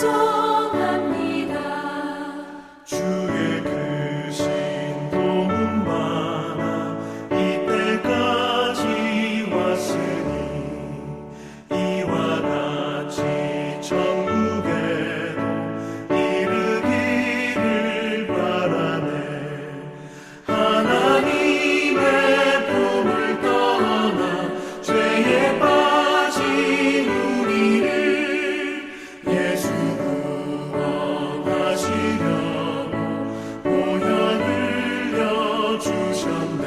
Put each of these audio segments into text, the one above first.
찬송합니다. 주의 그 신동은 많아 이때까지 왔으니 이와 같이 천국에도 이르기를 바라네. 하나님의 품을 떠나 죄에 빠진 우리를 예수 구원하시려고 보혈 흘려주셨네.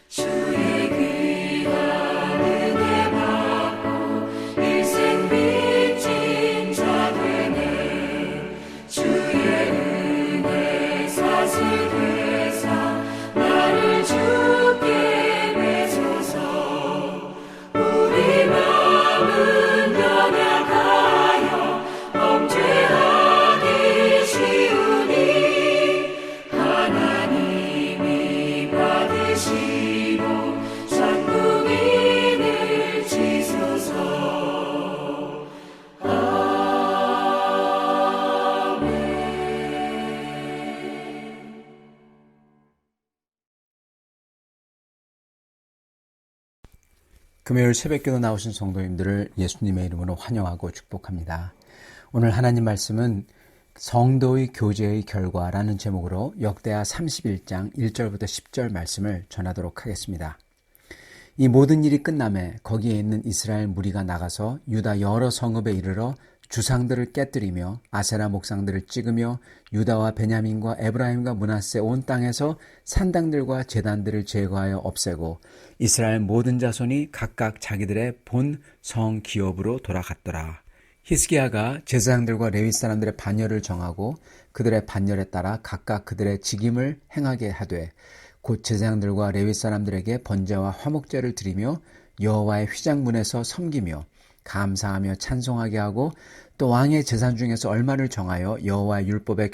주의 귀한 은혜 받고 일생 빚진 자 되네. 주의 은혜 사슬되사 나를 주께 매소서. 우리 마음은 연약하여 범죄하기 쉬우니 하나님이 받으시고 sanguin을 지소서. 아멘. 금요일 새벽기도 나오신 성도님들을 예수님의 이름으로 환영하고 축복합니다. 오늘 하나님 말씀은 성도의 교제의 결과라는 제목으로 역대하 31장 1절부터 10절 말씀을 전하도록 하겠습니다. 이 모든 일이 끝남에 거기에 있는 이스라엘 무리가 나가서 유다 여러 성읍에 이르러 주상들을 깨뜨리며 아세라 목상들을 찍으며 유다와 베냐민과 에브라임과 므낫세 온 땅에서 산당들과 제단들을 제거하여 없애고 이스라엘 모든 자손이 각각 자기들의 본 성 기업으로 돌아갔더라. 히스기야가 제사장들과 레위 사람들의 반열을 정하고 그들의 반열에 따라 각각 그들의 직임을 행하게 하되 곧 제사장들과 레위 사람들에게 번제와 화목제를 드리며 여호와의 휘장문에서 섬기며 감사하며 찬송하게 하고 또 왕의 제산 중에서 얼마를 정하여 여호와의 율법에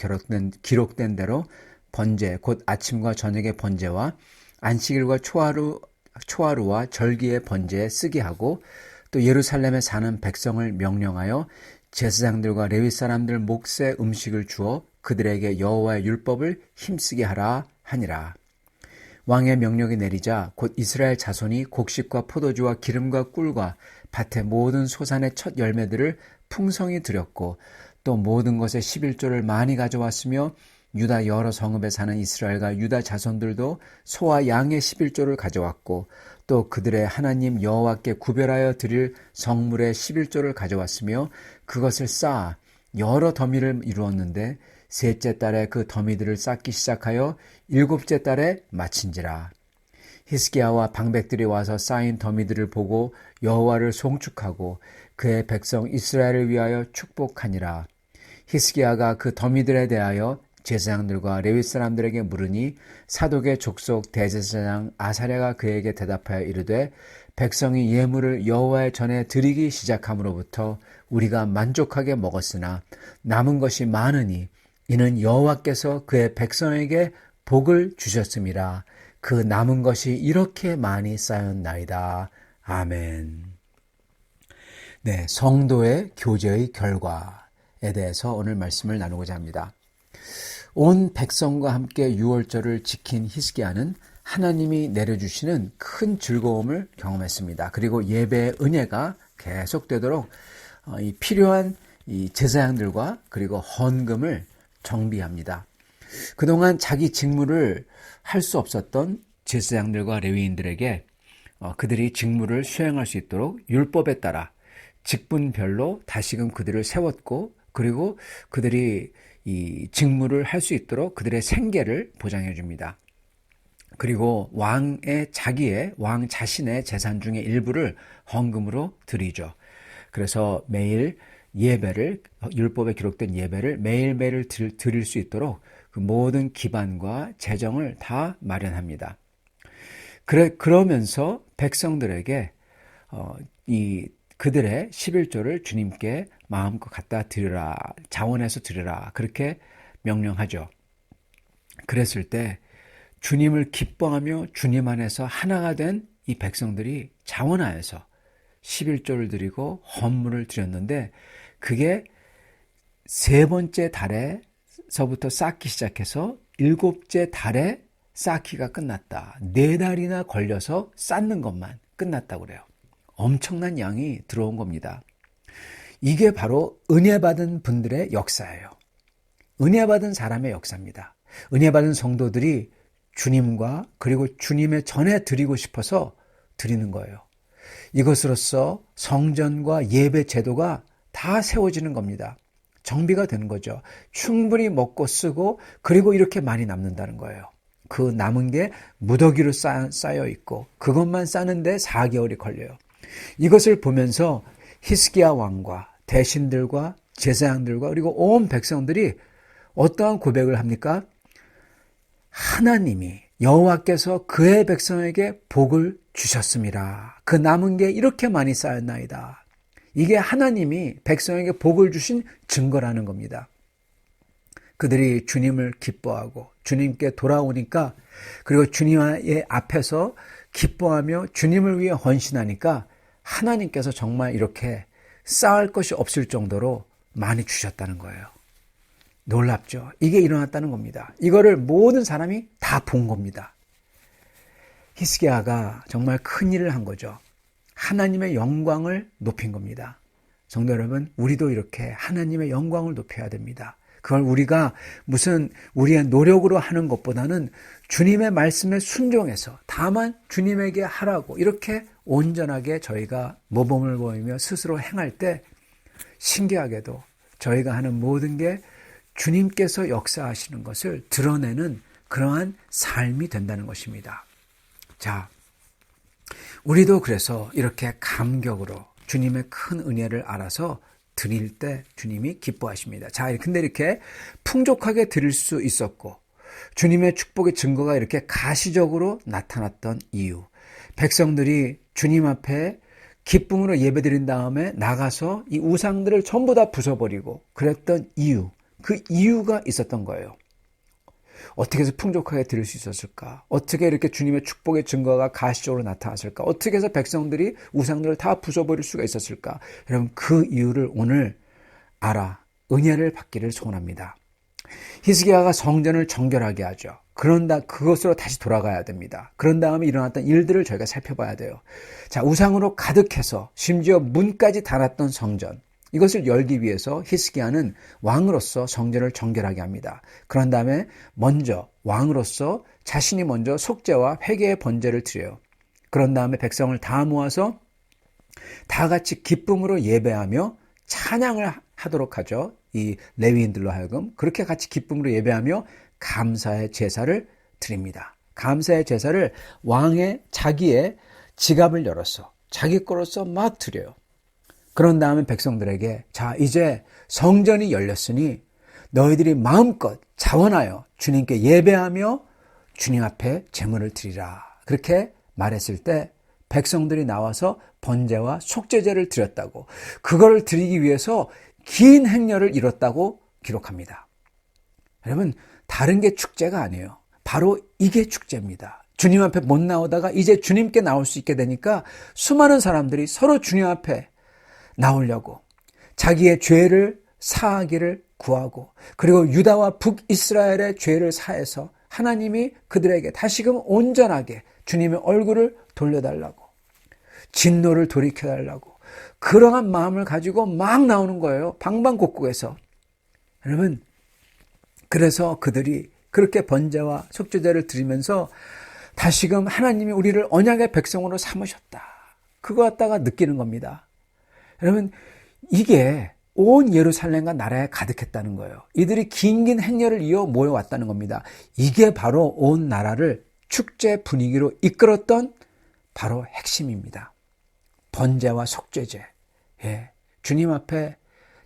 기록된 대로 번제 곧 아침과 저녁의 번제와 안식일과 초하루와 절기의 번제에 쓰게 하고 또 예루살렘에 사는 백성을 명령하여 제사장들과 레위 사람들 몫의 음식을 주어 그들에게 여호와의 율법을 힘쓰게 하라 하니라. 왕의 명령이 내리자 곧 이스라엘 자손이 곡식과 포도주와 기름과 꿀과 밭의 모든 소산의 첫 열매들을 풍성히 드렸고 또 모든 것의 11조를 많이 가져왔으며 유다 여러 성읍에 사는 이스라엘과 유다 자손들도 소와 양의 11조를 가져왔고 또 그들의 하나님 여호와께 구별하여 드릴 성물의 11조를 가져왔으며 그것을 쌓아 여러 더미를 이루었는데 셋째 달에 그 더미들을 쌓기 시작하여 일곱째 달에 마친지라. 히스기야와 방백들이 와서 쌓인 더미들을 보고 여호와를 송축하고 그의 백성 이스라엘을 위하여 축복하니라. 히스기야가 그 더미들에 대하여 제사장들과 레위 사람들에게 물으니 사독의 족속 대제사장 아사랴가 그에게 대답하여 이르되 백성이 예물을 여호와의 전에 드리기 시작함으로부터 우리가 만족하게 먹었으나 남은 것이 많으니 이는 여호와께서 그의 백성에게 복을 주셨음이라. 그 남은 것이 이렇게 많이 쌓였나이다. 아멘. 네, 성도의 교제의 결과에 대해서 오늘 말씀을 나누고자 합니다. 온 백성과 함께 유월절을 지킨 히스기야는 하나님이 내려주시는 큰 즐거움을 경험했습니다. 그리고 예배의 은혜가 계속되도록 필요한 이 제사장들과 그리고 헌금을 정비합니다. 그동안 자기 직무를 할 수 없었던 제사장들과 레위인들에게 그들이 직무를 수행할 수 있도록 율법에 따라 직분별로 다시금 그들을 세웠고 그리고 그들이 이 직무를 할 수 있도록 그들의 생계를 보장해 줍니다. 그리고 왕 자신의 재산 중의 일부를 헌금으로 드리죠. 그래서 매일 예배를, 율법에 기록된 예배를 매일매일 드릴 수 있도록 그 모든 기반과 재정을 다 마련합니다. 그러면서 백성들에게 이 그들의 11조를 주님께 마음껏 갖다 드리라, 자원해서 드리라, 그렇게 명령하죠. 그랬을 때 주님을 기뻐하며 주님 안에서 하나가 된 이 백성들이 자원하여서 11조를 드리고 헌물을 드렸는데, 그게 세 번째 달에서부터 쌓기 시작해서 일곱째 달에 쌓기가 끝났다. 4달이나 걸려서 쌓는 것만 끝났다고 그래요. 엄청난 양이 들어온 겁니다. 이게 바로 은혜 받은 분들의 역사예요. 은혜 받은 사람의 역사입니다. 은혜 받은 성도들이 주님과 그리고 주님의 전에 드리고 싶어서 드리는 거예요. 이것으로써 성전과 예배 제도가 다 세워지는 겁니다. 정비가 되는 거죠. 충분히 먹고 쓰고 그리고 이렇게 많이 남는다는 거예요. 그 남은 게 무더기로 쌓여 있고 그것만 싸는데 4개월이 걸려요. 이것을 보면서 히스기야 왕과 대신들과 제사장들과 그리고 온 백성들이 어떠한 고백을 합니까? 하나님이 여호와께서 그의 백성에게 복을 주셨습니다. 그 남은 게 이렇게 많이 쌓였나이다. 이게 하나님이 백성에게 복을 주신 증거라는 겁니다. 그들이 주님을 기뻐하고 주님께 돌아오니까, 그리고 주님의 앞에서 기뻐하며 주님을 위해 헌신하니까 하나님께서 정말 이렇게 쌓을 것이 없을 정도로 많이 주셨다는 거예요. 놀랍죠? 이게 일어났다는 겁니다. 이거를 모든 사람이 다 본 겁니다. 히스기야가 정말 큰 일을 한 거죠. 하나님의 영광을 높인 겁니다. 성도 여러분, 우리도 이렇게 하나님의 영광을 높여야 됩니다. 그걸 우리가 무슨 우리의 노력으로 하는 것보다는 주님의 말씀에 순종해서 다만 주님에게 하라고 이렇게 온전하게 저희가 모범을 보이며 스스로 행할 때 신기하게도 저희가 하는 모든 게 주님께서 역사하시는 것을 드러내는 그러한 삶이 된다는 것입니다. 자, 우리도 그래서 이렇게 감격으로 주님의 큰 은혜를 알아서 드릴 때 주님이 기뻐하십니다. 자, 근데 이렇게 풍족하게 드릴 수 있었고 주님의 축복의 증거가 이렇게 가시적으로 나타났던 이유, 백성들이 주님 앞에 기쁨으로 예배드린 다음에 나가서 이 우상들을 전부 다 부숴버리고 그랬던 이유, 그 이유가 있었던 거예요. 어떻게 해서 풍족하게 드릴 수 있었을까? 어떻게 이렇게 주님의 축복의 증거가 가시적으로 나타났을까? 어떻게 해서 백성들이 우상들을 다 부숴버릴 수가 있었을까? 여러분, 그 이유를 오늘 알아 은혜를 받기를 소원합니다. 히스기야가 성전을 정결하게 하죠. 그것으로 다시 돌아가야 됩니다. 그런 다음에 일어났던 일들을 저희가 살펴봐야 돼요. 자, 우상으로 가득해서 심지어 문까지 닳았던 성전, 이것을 열기 위해서 히스기야는 왕으로서 성전을 정결하게 합니다. 그런 다음에 먼저 왕으로서 자신이 먼저 속죄와 회개의 번제를 드려요. 그런 다음에 백성을 다 모아서 다 같이 기쁨으로 예배하며 찬양을 하도록 하죠. 이 레위인들로 하여금 그렇게 같이 기쁨으로 예배하며 감사의 제사를 드립니다. 감사의 제사를 왕의 자기의 지갑을 열어서 자기 거로서 막 드려요. 그런 다음에 백성들에게, 자, 이제 성전이 열렸으니 너희들이 마음껏 자원하여 주님께 예배하며 주님 앞에 제물을 드리라. 그렇게 말했을 때 백성들이 나와서 번제와 속죄제를 드렸다고, 그거를 드리기 위해서 긴 행렬을 이뤘다고 기록합니다. 여러분, 다른 게 축제가 아니에요. 바로 이게 축제입니다. 주님 앞에 못 나오다가 이제 주님께 나올 수 있게 되니까 수많은 사람들이 서로 주님 앞에 나오려고 자기의 죄를 사하기를 구하고, 그리고 유다와 북이스라엘의 죄를 사해서 하나님이 그들에게 다시금 온전하게 주님의 얼굴을 돌려달라고, 진노를 돌이켜달라고, 그러한 마음을 가지고 막 나오는 거예요. 방방곡곡에서. 여러분, 그래서 그들이 그렇게 번제와 속죄제를 드리면서 다시금 하나님이 우리를 언약의 백성으로 삼으셨다, 그거 갖다가 느끼는 겁니다. 여러분, 이게 온 예루살렘과 나라에 가득했다는 거예요. 이들이 긴 행렬을 이어 모여왔다는 겁니다. 이게 바로 온 나라를 축제 분위기로 이끌었던 바로 핵심입니다. 번제와 속죄제. 예, 주님 앞에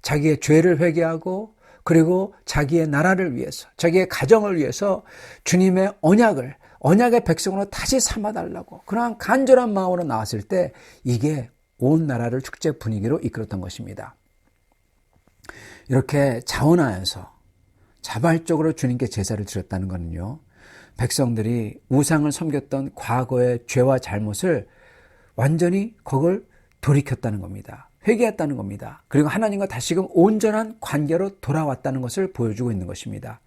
자기의 죄를 회개하고 그리고 자기의 나라를 위해서, 자기의 가정을 위해서 주님의 언약의 백성으로 다시 삼아달라고 그러한 간절한 마음으로 나왔을 때 이게 온 나라를 축제 분위기로 이끌었던 것입니다. 이렇게 자원하여서 자발적으로 주님께 제사를 드렸다는 것은요, 백성들이 우상을 섬겼던 과거의 죄와 잘못을 완전히 그걸 돌이켰다는 겁니다. 회개했다는 겁니다. 그리고 하나님과 다시금 온전한 관계로 돌아왔다는 것을 보여주고 있는 것입니다.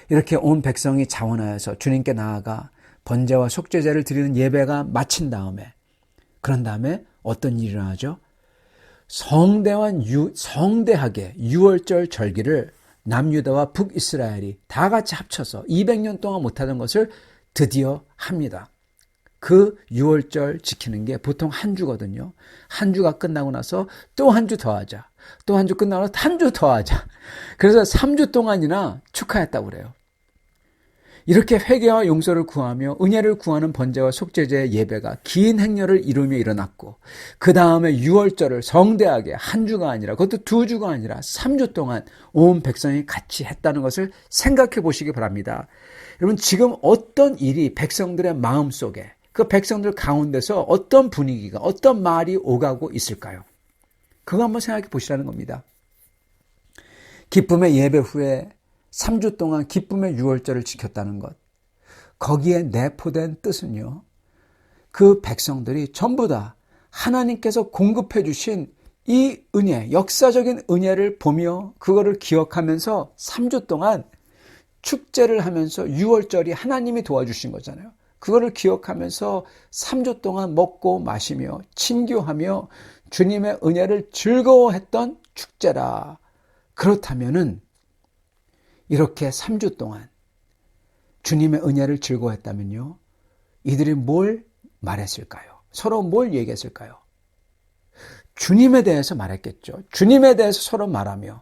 이렇게 온 백성이 자원하여서 주님께 나아가 번제와 속죄제를 드리는 예배가 마친 다음에, 그런 다음에 어떤 일이 일어나죠? 성대하게 유월절 절기를 남유다와 북이스라엘이 다 같이 합쳐서 200년 동안 못하던 것을 드디어 합니다. 그 유월절 지키는 게 보통 한 주거든요. 한 주가 끝나고 나서 또 한 주 더 하자. 또 한 주 끝나고 나서 한 주 더 하자. 그래서 3주 동안이나 축하했다고 그래요. 이렇게 회개와 용서를 구하며 은혜를 구하는 번제와 속죄제의 예배가 긴 행렬을 이루며 일어났고, 그 다음에 유월절을 성대하게 한 주가 아니라, 그것도 2주가 아니라 3주 동안 온 백성이 같이 했다는 것을 생각해 보시기 바랍니다. 여러분, 지금 어떤 일이 백성들의 마음속에, 그 백성들 가운데서 어떤 분위기가, 어떤 말이 오가고 있을까요? 그거 한번 생각해 보시라는 겁니다. 기쁨의 예배 후에 3주 동안 기쁨의 유월절을 지켰다는 것, 거기에 내포된 뜻은요, 그 백성들이 전부 다 하나님께서 공급해 주신 이 은혜, 역사적인 은혜를 보며 그거를 기억하면서 3주 동안 축제를 하면서, 유월절이 하나님이 도와주신 거잖아요. 그거를 기억하면서 3주 동안 먹고 마시며 친교하며 주님의 은혜를 즐거워했던 축제라. 그렇다면은 이렇게 3주 동안 주님의 은혜를 즐거워했다면요, 이들이 뭘 말했을까요? 서로 뭘 얘기했을까요? 주님에 대해서 말했겠죠. 주님에 대해서 서로 말하며,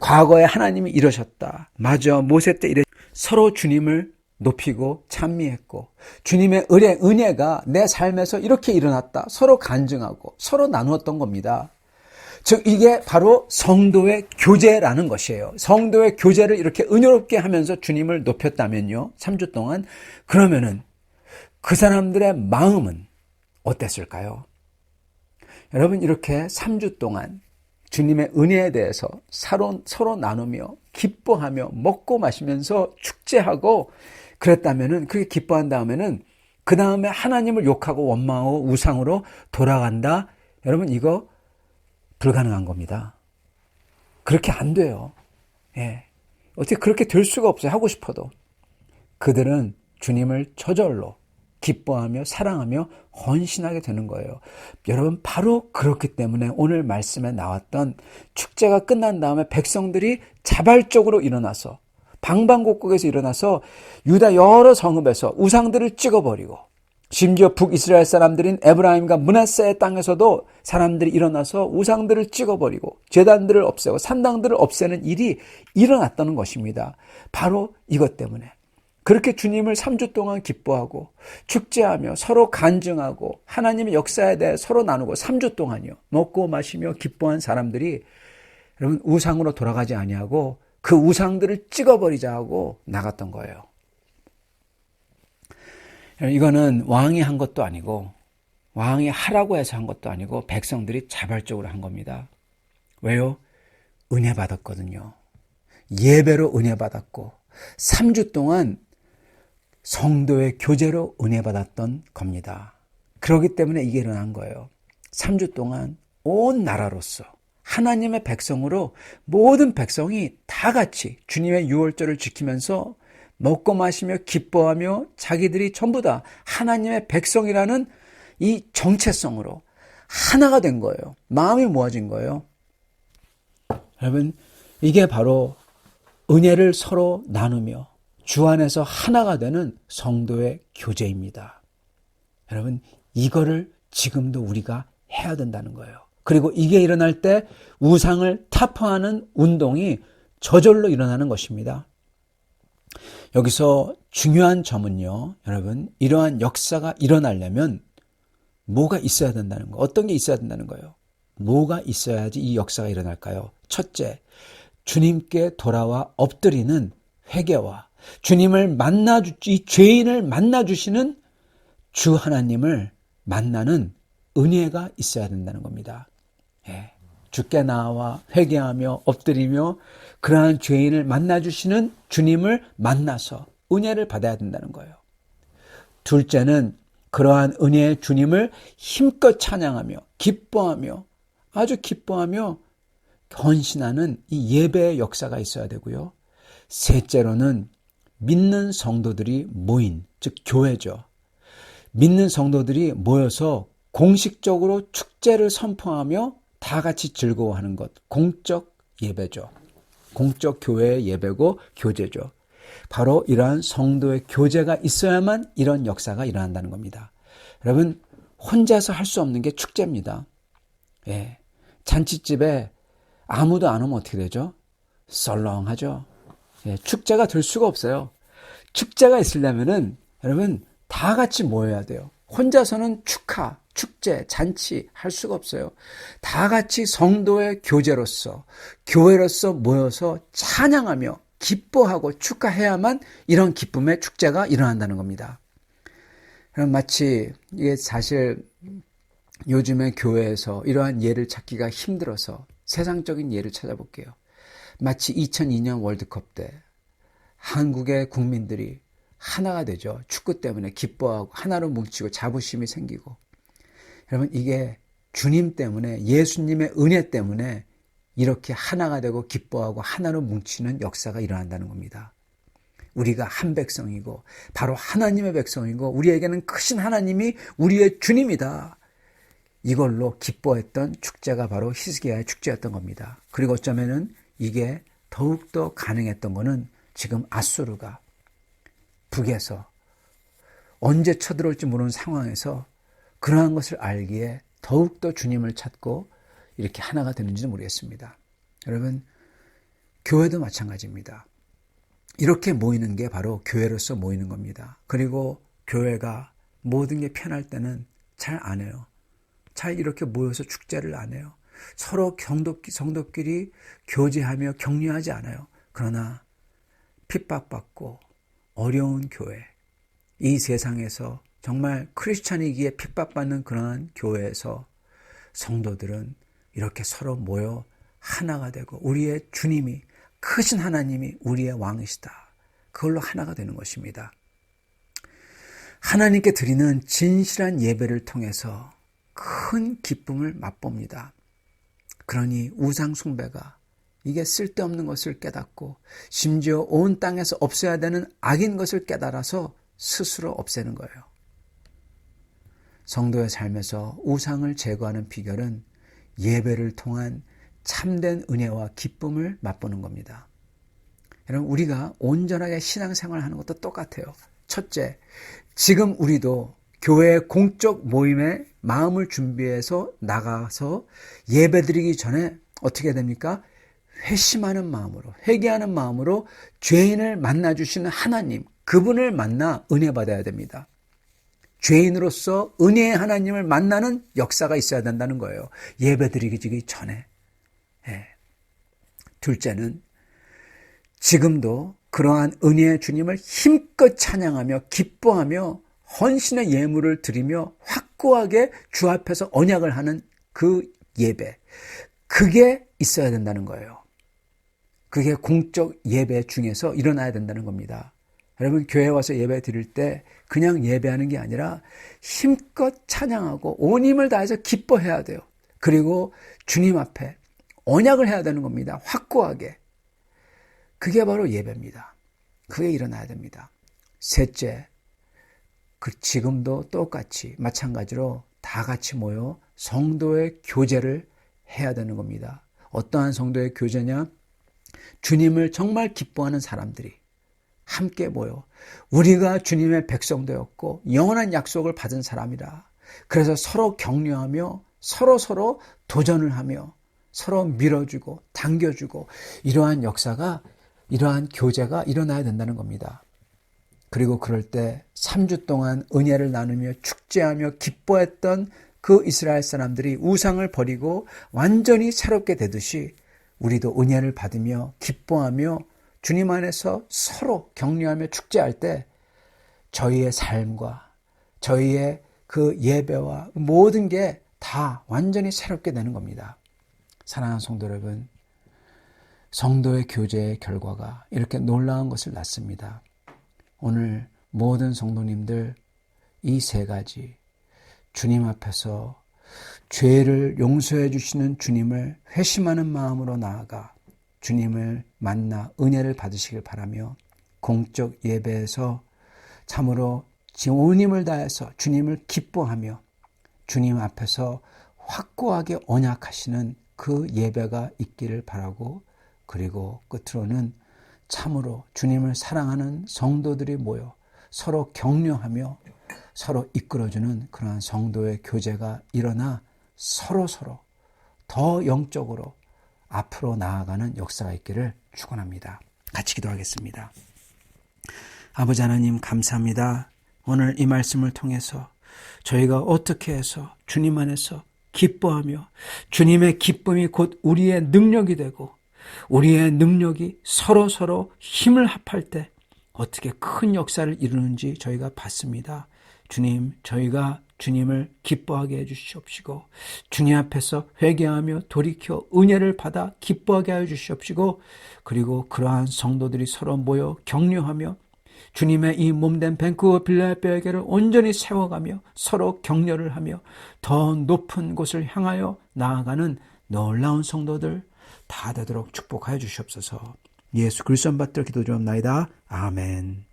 과거에 하나님이 이러셨다. 맞아, 모세 때 서로 주님을 높이고 찬미했고, 주님의 은혜가 내 삶에서 이렇게 일어났다. 서로 간증하고 서로 나누었던 겁니다. 즉, 이게 바로 성도의 교제라는 것이에요. 성도의 교제를 이렇게 은혜롭게 하면서 주님을 높였다면요, 3주 동안, 그러면은 그 사람들의 마음은 어땠을까요? 여러분, 이렇게 3주 동안 주님의 은혜에 대해서 서로 나누며 기뻐하며 먹고 마시면서 축제하고 그랬다면은, 그렇게 기뻐한 다음에는 그 다음에 하나님을 욕하고 원망하고 우상으로 돌아간다? 여러분, 이거 불가능한 겁니다. 그렇게 안 돼요. 예. 어떻게 그렇게 될 수가 없어요. 하고 싶어도. 그들은 주님을 저절로 기뻐하며 사랑하며 헌신하게 되는 거예요. 여러분, 바로 그렇기 때문에 오늘 말씀에 나왔던 축제가 끝난 다음에 백성들이 자발적으로 일어나서, 방방곡곡에서 일어나서 유다 여러 성읍에서 우상들을 찍어버리고, 심지어 북이스라엘 사람들인 에브라임과 므낫세의 땅에서도 사람들이 일어나서 우상들을 찍어버리고 제단들을 없애고 산당들을 없애는 일이 일어났다는 것입니다. 바로 이것 때문에 그렇게 주님을 3주 동안 기뻐하고 축제하며 서로 간증하고 하나님의 역사에 대해 서로 나누고 3주 동안요 먹고 마시며 기뻐한 사람들이, 여러분, 우상으로 돌아가지 아니하고 그 우상들을 찍어버리자 하고 나갔던 거예요. 이거는 왕이 한 것도 아니고, 왕이 하라고 해서 한 것도 아니고, 백성들이 자발적으로 한 겁니다. 왜요? 은혜 받았거든요. 예배로 은혜 받았고 3주 동안 성도의 교제로 은혜 받았던 겁니다. 그렇기 때문에 이게 일어난 거예요. 3주 동안 온 나라로서 하나님의 백성으로 모든 백성이 다 같이 주님의 유월절을 지키면서 먹고 마시며 기뻐하며 자기들이 전부 다 하나님의 백성이라는 이 정체성으로 하나가 된 거예요. 마음이 모아진 거예요. 여러분, 이게 바로 은혜를 서로 나누며 주 안에서 하나가 되는 성도의 교제입니다. 여러분, 이거를 지금도 우리가 해야 된다는 거예요. 그리고 이게 일어날 때 우상을 타파하는 운동이 저절로 일어나는 것입니다. 여기서 중요한 점은요, 여러분, 이러한 역사가 일어나려면 뭐가 있어야 된다는 거, 어떤 게 있어야 된다는 거예요. 뭐가 있어야지 이 역사가 일어날까요? 첫째, 주님께 돌아와 엎드리는 회개와 주님을 이 죄인을 만나주시는 주 하나님을 만나는 은혜가 있어야 된다는 겁니다. 예. 주께 나와 회개하며 엎드리며 그러한 죄인을 만나주시는 주님을 만나서 은혜를 받아야 된다는 거예요. 둘째는 그러한 은혜의 주님을 힘껏 찬양하며 기뻐하며 아주 기뻐하며 헌신하는 이 예배의 역사가 있어야 되고요. 셋째로는 믿는 성도들이 모인, 즉 교회죠. 믿는 성도들이 모여서 공식적으로 축제를 선포하며 다 같이 즐거워하는 것, 공적 예배죠. 공적 교회의 예배고 교제죠. 바로 이러한 성도의 교제가 있어야만 이런 역사가 일어난다는 겁니다. 여러분, 혼자서 할 수 없는 게 축제입니다. 예. 잔치집에 아무도 안 오면 어떻게 되죠? 썰렁하죠. 예. 축제가 될 수가 없어요. 축제가 있으려면은 여러분 다 같이 모여야 돼요. 혼자서는 축하, 축제, 잔치 할 수가 없어요. 다 같이 성도의 교제로서, 교회로서 모여서 찬양하며 기뻐하고 축하해야만 이런 기쁨의 축제가 일어난다는 겁니다. 그럼 마치 이게 사실 요즘에 교회에서 이러한 예를 찾기가 힘들어서 세상적인 예를 찾아볼게요. 마치 2002년 월드컵 때 한국의 국민들이 하나가 되죠. 축구 때문에 기뻐하고 하나로 뭉치고 자부심이 생기고. 여러분, 이게 주님 때문에, 예수님의 은혜 때문에 이렇게 하나가 되고 기뻐하고 하나로 뭉치는 역사가 일어난다는 겁니다. 우리가 한 백성이고 바로 하나님의 백성이고 우리에게는 크신 하나님이 우리의 주님이다. 이걸로 기뻐했던 축제가 바로 히스기야의 축제였던 겁니다. 그리고 어쩌면은 이게 더욱더 가능했던 거는 지금 아수르가 북에서 언제 쳐들어올지 모르는 상황에서 그러한 것을 알기에 더욱더 주님을 찾고 이렇게 하나가 되는지는 모르겠습니다. 여러분, 교회도 마찬가지입니다. 이렇게 모이는 게 바로 교회로서 모이는 겁니다. 그리고 교회가 모든 게 편할 때는 잘 안 해요. 잘 이렇게 모여서 축제를 안 해요. 서로 성도끼리 교제하며 격려하지 않아요. 그러나 핍박받고 어려운 교회, 이 세상에서 정말 크리스찬이기에 핍박받는 그러한 교회에서 성도들은 이렇게 서로 모여 하나가 되고 우리의 주님이, 크신 하나님이 우리의 왕이시다. 그걸로 하나가 되는 것입니다. 하나님께 드리는 진실한 예배를 통해서 큰 기쁨을 맛봅니다. 그러니 우상 숭배가 이게 쓸데없는 것을 깨닫고 심지어 온 땅에서 없애야 되는 악인 것을 깨달아서 스스로 없애는 거예요. 성도의 삶에서 우상을 제거하는 비결은 예배를 통한 참된 은혜와 기쁨을 맛보는 겁니다. 여러분, 우리가 온전하게 신앙생활을 하는 것도 똑같아요. 첫째, 지금 우리도 교회의 공적 모임에 마음을 준비해서 나가서 예배드리기 전에 어떻게 됩니까? 회심하는 마음으로, 회개하는 마음으로 죄인을 만나주시는 하나님, 그분을 만나 은혜 받아야 됩니다. 죄인으로서 은혜의 하나님을 만나는 역사가 있어야 된다는 거예요. 예배드리기 전에. 예. 둘째는 지금도 그러한 은혜의 주님을 힘껏 찬양하며 기뻐하며 헌신의 예물을 드리며 확고하게 주 앞에서 언약을 하는 그 예배, 그게 있어야 된다는 거예요. 그게 공적 예배 중에서 일어나야 된다는 겁니다. 여러분, 교회 와서 예배 드릴 때 그냥 예배하는 게 아니라 힘껏 찬양하고 온 힘을 다해서 기뻐해야 돼요. 그리고 주님 앞에 언약을 해야 되는 겁니다. 확고하게. 그게 바로 예배입니다. 그게 일어나야 됩니다. 셋째, 지금도 똑같이 마찬가지로 다 같이 모여 성도의 교제를 해야 되는 겁니다. 어떠한 성도의 교제냐? 주님을 정말 기뻐하는 사람들이 함께 모여 우리가 주님의 백성되었고 영원한 약속을 받은 사람이라. 그래서 서로 격려하며 서로 도전을 하며 서로 밀어주고 당겨주고 이러한 역사가, 이러한 교제가 일어나야 된다는 겁니다. 그리고 그럴 때 3주 동안 은혜를 나누며 축제하며 기뻐했던 그 이스라엘 사람들이 우상을 버리고 완전히 새롭게 되듯이 우리도 은혜를 받으며 기뻐하며 주님 안에서 서로 격려하며 축제할 때 저희의 삶과 저희의 그 예배와 모든 게 다 완전히 새롭게 되는 겁니다. 사랑하는 성도 여러분, 성도의 교제의 결과가 이렇게 놀라운 것을 낳습니다. 오늘 모든 성도님들 이 세 가지, 주님 앞에서 죄를 용서해 주시는 주님을 회심하는 마음으로 나아가 주님을 만나 은혜를 받으시길 바라며, 공적 예배에서 참으로 온 힘을 다해서 주님을 기뻐하며 주님 앞에서 확고하게 언약하시는 그 예배가 있기를 바라고, 그리고 끝으로는 참으로 주님을 사랑하는 성도들이 모여 서로 격려하며 서로 이끌어주는 그러한 성도의 교제가 일어나 서로 더 영적으로 앞으로 나아가는 역사가 있기를 축원합니다. 같이 기도하겠습니다. 아버지 하나님, 감사합니다. 오늘 이 말씀을 통해서 저희가 어떻게 해서 주님 안에서 기뻐하며 주님의 기쁨이 곧 우리의 능력이 되고 우리의 능력이 서로 힘을 합할 때 어떻게 큰 역사를 이루는지 저희가 봤습니다. 주님, 저희가 주님을 기뻐하게 해주시옵시고 주님 앞에서 회개하며 돌이켜 은혜를 받아 기뻐하게 하여 주시옵시고, 그리고 그러한 성도들이 서로 모여 격려하며 주님의 이 몸된 밴쿠버 필라델피아교회를 온전히 세워가며 서로 격려를 하며 더 높은 곳을 향하여 나아가는 놀라운 성도들 다 되도록 축복하여 주시옵소서. 예수 그리스도 받들어 기도 좀 나이다. 아멘.